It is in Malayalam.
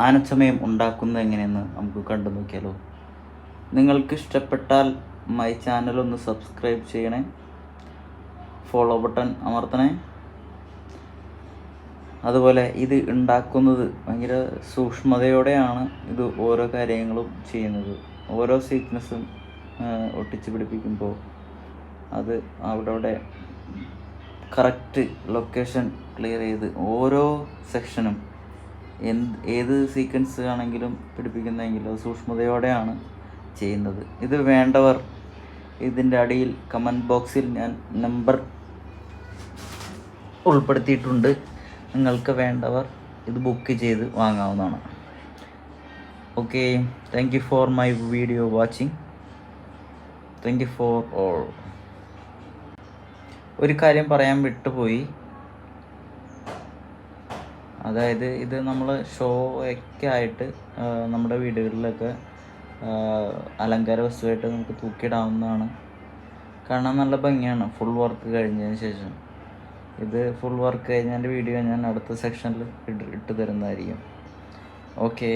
ആനച്ചമയം ഉണ്ടാക്കുന്നത് എങ്ങനെയെന്ന് നമുക്ക് കണ്ടു നോക്കിയാലോ. നിങ്ങൾക്ക് ഇഷ്ടപ്പെട്ടാൽ മൈ ചാനൽ ഒന്ന് സബ്സ്ക്രൈബ് ചെയ്യണേ, ഫോളോ ബട്ടൺ അമർത്തണേ. അതുപോലെ ഇത് ഉണ്ടാക്കുന്നത് ഭയങ്കര സൂക്ഷ്മതയോടെയാണ് ഇത് ഓരോ കാര്യങ്ങളും ചെയ്യുന്നത്. ഓരോ സീക്വൻസും ഒട്ടിച്ച് പിടിപ്പിക്കുമ്പോൾ അത് അവിടെ കറക്റ്റ് ലൊക്കേഷൻ ക്ലിയർ ചെയ്ത് ഓരോ സെക്ഷനും ഏത് സീക്വൻസ് ആണെങ്കിലും പിടിപ്പിക്കുന്നതെങ്കിലും സൂക്ഷ്മതയോടെയാണ് ചെയ്യുന്നത്. ഇത് വേണ്ടവർ ഇതിൻ്റെ അടിയിൽ കമൻറ്റ് ബോക്സിൽ ഞാൻ നമ്പർ ഉൾപ്പെടുത്തിയിട്ടുണ്ട്. നിങ്ങൾക്ക് വേണ്ടവർ ഇത് ബുക്ക് ചെയ്ത് വാങ്ങാവുന്നതാണ്. Okay, thank you for my video watching. Thank you for all. ഒരു കാര്യം പറയാൻ വിട്ടുപോയി, അതായത് ഇത് നമ്മൾ ഷോ ഒക്കെ ആയിട്ട് നമ്മുടെ വീടുകളിലൊക്കെ അലങ്കാര വസ്തുവായിട്ട് നമുക്ക് തൂക്കിയിടാവുന്നതാണ്. കാണാൻ നല്ല ഭംഗിയാണ് ഫുൾ വർക്ക് കഴിഞ്ഞതിന് ശേഷം. ഇത് ഫുൾ വർക്ക് കഴിഞ്ഞതിൻ്റെ വീഡിയോ ഞാൻ അടുത്ത സെക്ഷനിൽ ഇട്ട് തരുന്നതായിരിക്കും. ഓക്കേ.